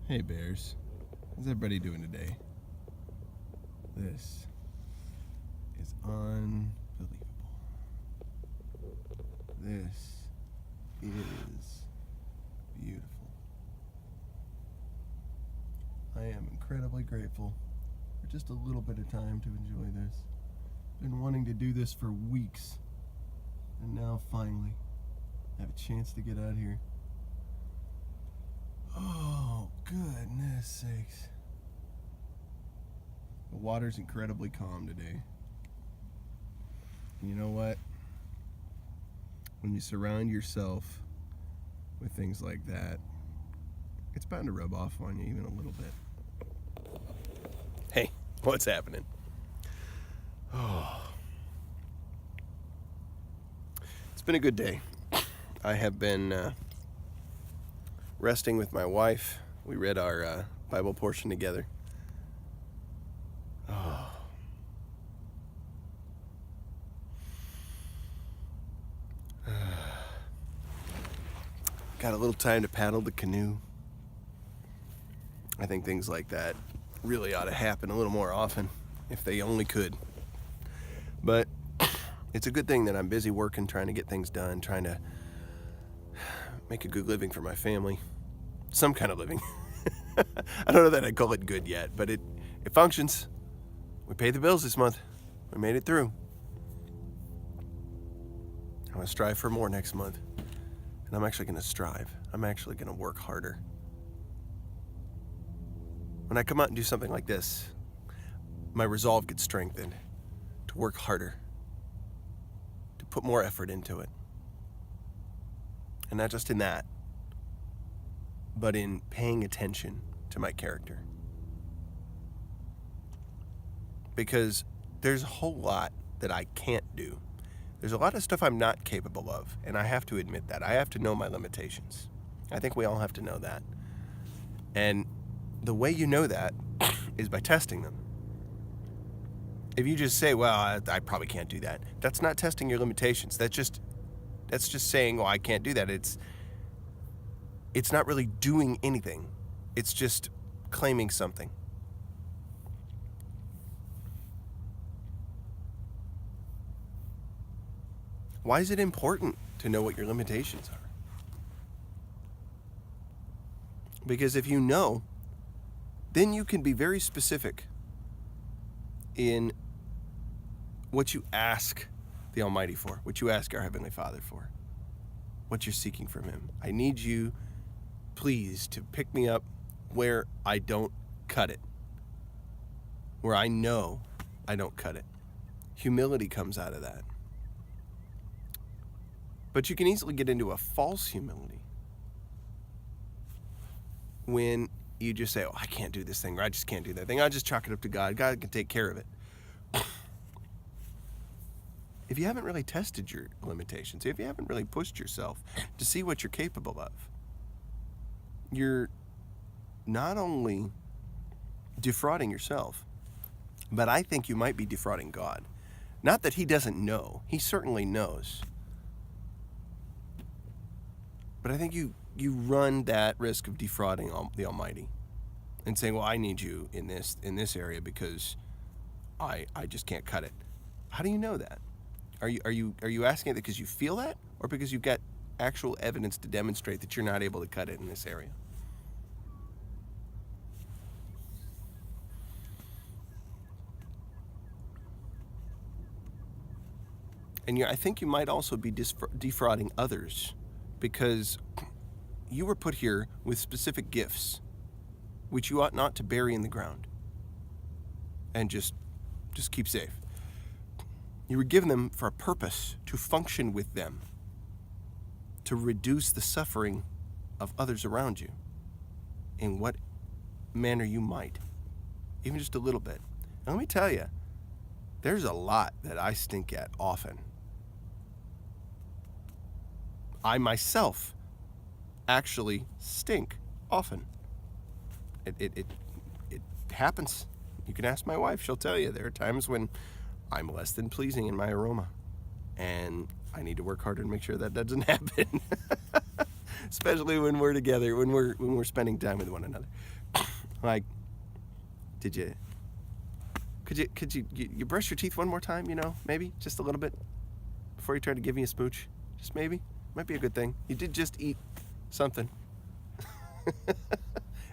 Hey bears, how's everybody doing today? This is unbelievable. This is beautiful. I am incredibly grateful for just a little bit of time to enjoy this. Been wanting to do this for weeks, and now finally I have a chance to get out here. Oh, goodness sakes. The water's incredibly calm today. And you know what? When you surround yourself with things like that, it's bound to rub off on you even a little bit. Hey, what's happening? Oh. It's been a good day. I have been resting with my wife. We read our Bible portion together. Oh. Got a little time to paddle the canoe. I think things like that really ought to happen a little more often, if they only could. But it's a good thing that I'm busy working, trying to get things done, trying to make a good living for my family. Some kind of living. I don't know that I'd call it good yet, but it functions. We paid the bills this month. We made it through. I'm going to strive for more next month. And I'm actually going to strive. I'm actually going to work harder. When I come out and do something like this, my resolve gets strengthened to work harder, to put more effort into it. And not just in that, but in paying attention to my character. Because there's a whole lot that I can't do. There's a lot of stuff I'm not capable of, and I have to admit that. I have to know my limitations. I think we all have to know that. And the way you know that is by testing them. If you just say, well, I probably can't do that, that's not testing your limitations. That's just saying, well, I can't do that. It's not really doing anything. It's just claiming something. Why is it important to know what your limitations are? Because if you know, then you can be very specific in what you ask the Almighty for, what you ask our Heavenly Father for, what you're seeking from Him. I need you, please, to pick me up where I don't cut it, where I know I don't cut it. Humility comes out of that. But you can easily get into a false humility when you just say, oh, I can't do this thing, or I just can't do that thing. I'll just chalk it up to God. God can take care of it. If you haven't really tested your limitations, if you haven't really pushed yourself to see what you're capable of, you're not only defrauding yourself, but I think you might be defrauding God. Not that He doesn't know. He certainly knows. But I think you run that risk of defrauding the Almighty and saying, well, I need you in this area because I just can't cut it. How do you know that? Are you asking it because you feel that, or because you've got actual evidence to demonstrate that you're not able to cut it in this area? And I think you might also be defrauding others, because you were put here with specific gifts, which you ought not to bury in the ground and just keep safe. You were given them for a purpose, to function with them, to reduce the suffering of others around you in what manner you might, even just a little bit. And let me tell you, there's a lot that I stink at often. I myself actually stink often. It happens. You can ask my wife. She'll tell you there are times when I'm less than pleasing in my aroma, and I need to work harder to make sure that doesn't happen. Especially when we're together, when we're spending time with one another. Like, could you brush your teeth one more time, maybe just a little bit before you try to give me a smooch? Just maybe. Might be a good thing. You did just eat something.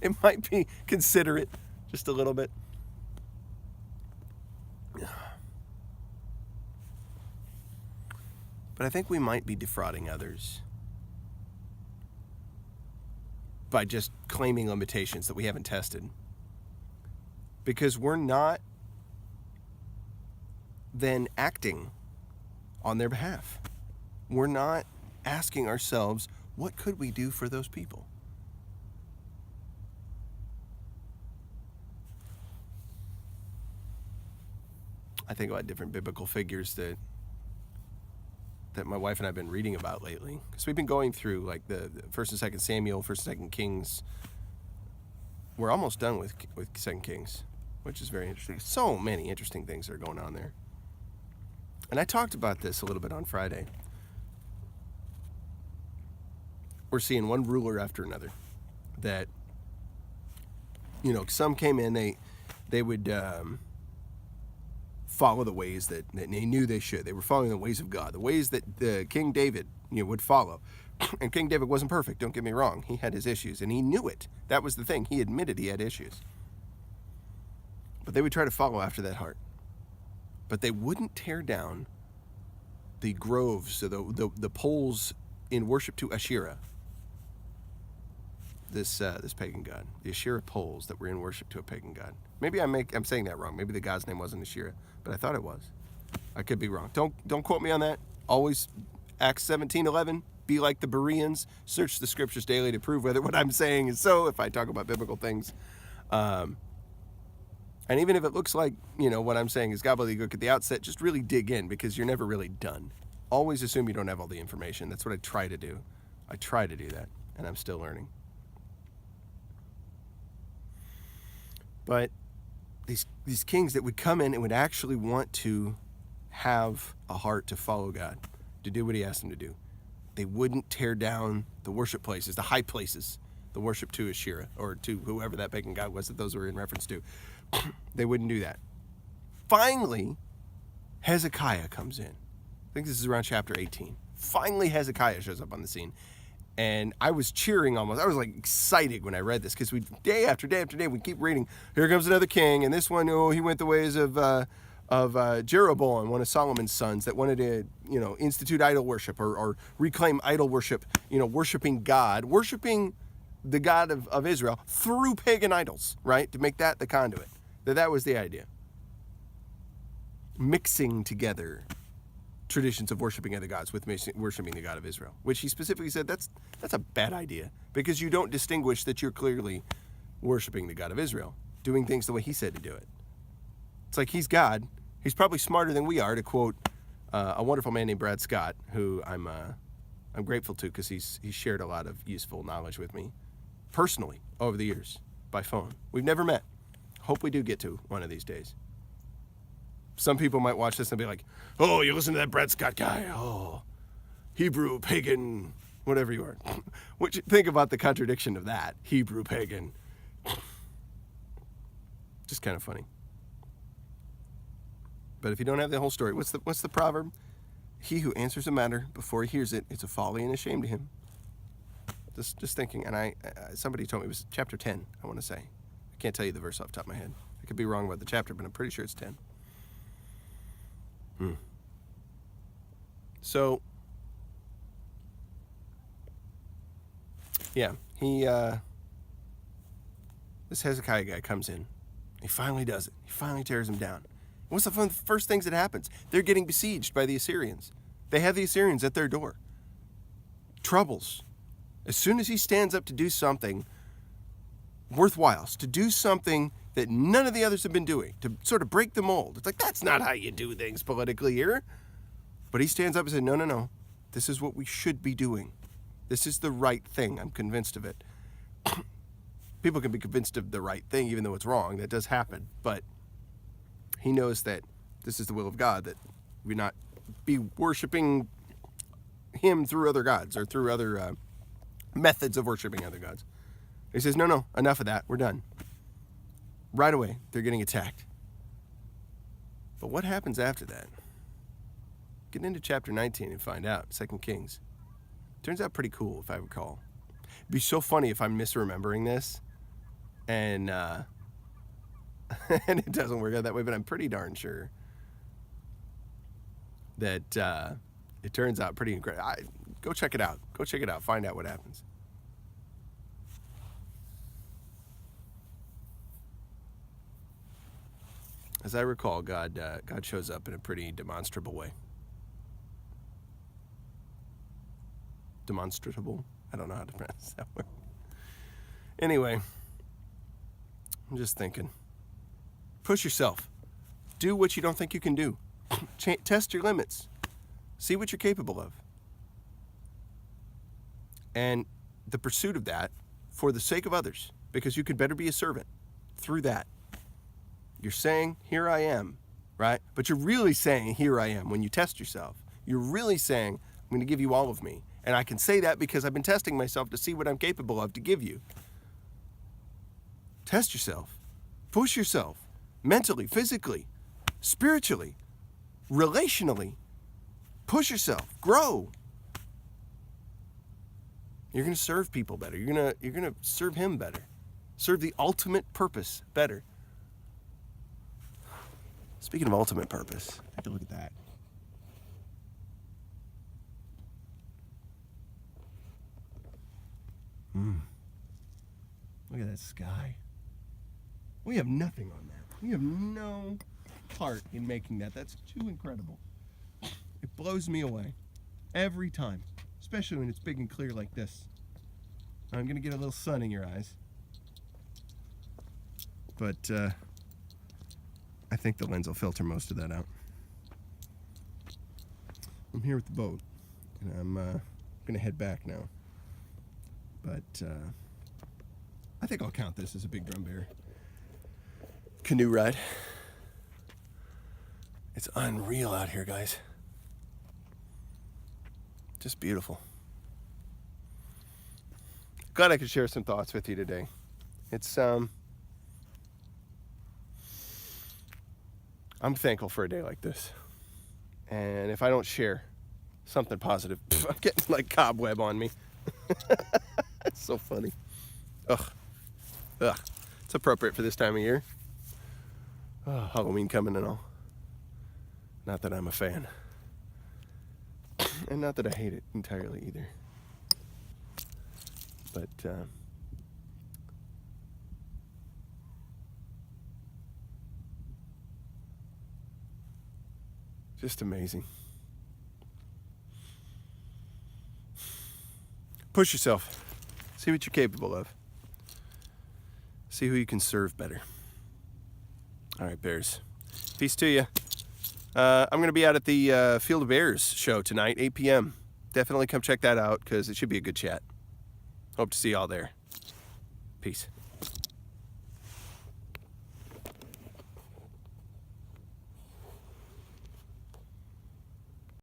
It might be considerate just a little bit. But I think we might be defrauding others by just claiming limitations that we haven't tested. Because we're not then acting on their behalf. We're not asking ourselves, what could we do for those people? I think about different biblical figures that my wife and I have been reading about lately. Because we've been going through like the 1st and 2nd Samuel, 1st and 2nd Kings. We're almost done with 2nd Kings, which is very interesting. So many interesting things that are going on there. And I talked about this a little bit on Friday. We're seeing one ruler after another that, some came in, they would follow the ways that they knew they should. They were following the ways of God, the ways that King David would follow. And King David wasn't perfect, don't get me wrong. He had his issues, and he knew it. That was the thing. He admitted he had issues. But they would try to follow after that heart. But they wouldn't tear down the groves, so the poles in worship to Asherah. This pagan god, the Asherah poles that were in worship to a pagan god. Maybe I'm saying that wrong. Maybe the god's name wasn't Asherah, but I thought it was. I could be wrong. Don't quote me on that. Always Acts 17:11. Be like the Bereans. Search the scriptures daily to prove whether what I'm saying is so. If I talk about biblical things, and even if it looks like what I'm saying is gobbledygook at the outset, just really dig in, because you're never really done. Always assume you don't have all the information. That's what I try to do. I try to do that, and I'm still learning. But these kings that would come in and would actually want to have a heart to follow God, to do what he asked them to do, they wouldn't tear down the worship places, the high places, the worship to Asherah, or to whoever that pagan god was that those were in reference to. They wouldn't do that. Finally, Hezekiah comes in. I think this is around chapter 18. Finally, Hezekiah shows up on the scene. And I was cheering almost. I was like excited when I read this, because we day after day after day we keep reading. Here comes another king, and this one, he went the ways of Jeroboam, one of Solomon's sons, that wanted to institute idol worship or reclaim idol worship. Worshiping God, worshiping the God of Israel through pagan idols, right? To make that the conduit. That was the idea. Mixing together traditions of worshiping other gods with worshiping the God of Israel, which he specifically said that's a bad idea, because you don't distinguish that you're clearly worshiping the God of Israel, doing things the way he said to do it. It's like he's God. He's probably smarter than we are, to quote a wonderful man named Brad Scott, who I'm grateful to, because he's shared a lot of useful knowledge with me personally over the years by phone. We've never met. Hope we do get to one of these days. Some people might watch this and be like, oh, you listen to that Brad Scott guy. Oh, Hebrew, pagan, whatever you are. Think about the contradiction of that. Hebrew, pagan. Just kind of funny. But if you don't have the whole story, what's the proverb? He who answers a matter before he hears it, it's a folly and a shame to him. Just thinking, and somebody told me it was chapter 10, I want to say. I can't tell you the verse off the top of my head. I could be wrong about the chapter, but I'm pretty sure it's 10. So, yeah, this Hezekiah guy comes in. He finally does it. He finally tears him down. What's the first things that happens? They're getting besieged by the Assyrians. They have the Assyrians at their door. Troubles. As soon as he stands up to do something worthwhile, to do something that none of the others have been doing, to sort of break the mold. It's like, that's not how you do things politically here. But he stands up and says, no. This is what we should be doing. This is the right thing. I'm convinced of it. People can be convinced of the right thing, even though it's wrong. That does happen. But he knows that this is the will of God, that we not be worshiping him through other gods or through other methods of worshiping other gods. He says, no, enough of that. We're done. right away, they're getting attacked. But what happens after that? Get into chapter 19 and find out. 2 Kings. Turns out pretty cool, if I recall. It'd be so funny if I'm misremembering this and and it doesn't work out that way, but I'm pretty darn sure that it turns out pretty incredible. Go check it out. Go check it out. Find out what happens. As I recall, God shows up in a pretty demonstrable way. Demonstrable? I don't know how to pronounce that word. Anyway, I'm just thinking. Push yourself. Do what you don't think you can do. Test your limits. See what you're capable of. And the pursuit of that for the sake of others, because you could better be a servant through that. You're saying, here I am, right? But you're really saying, here I am when you test yourself. You're really saying, I'm going to give you all of me. And I can say that because I've been testing myself to see what I'm capable of to give you. Test yourself. Push yourself. Mentally, physically, spiritually, relationally. Push yourself. Grow. You're going to serve people better. You're going to serve him better. Serve the ultimate purpose better. Speaking of ultimate purpose, take a look at that. Look at that sky. We have nothing on that. We have no part in making that. That's too incredible. It blows me away every time, especially when it's big and clear like this. I'm going to get a little sun in your eyes. But I think the lens will filter most of that out. I'm here with the boat, and I'm going to head back now. But I think I'll count this as a big drum bear canoe ride. It's unreal out here, guys. Just beautiful. Glad I could share some thoughts with you today. It's I'm thankful for a day like this. And if I don't share something positive, I'm getting like cobweb on me. It's so funny. Ugh. It's appropriate for this time of year. Oh, Halloween coming and all. Not that I'm a fan. And not that I hate it entirely either. But just amazing. Push yourself. See what you're capable of. See who you can serve better. All right, Bears. Peace to you. I'm going to be out at the Field of Bears show tonight, 8 p.m. Definitely come check that out because it should be a good chat. Hope to see y'all there. Peace.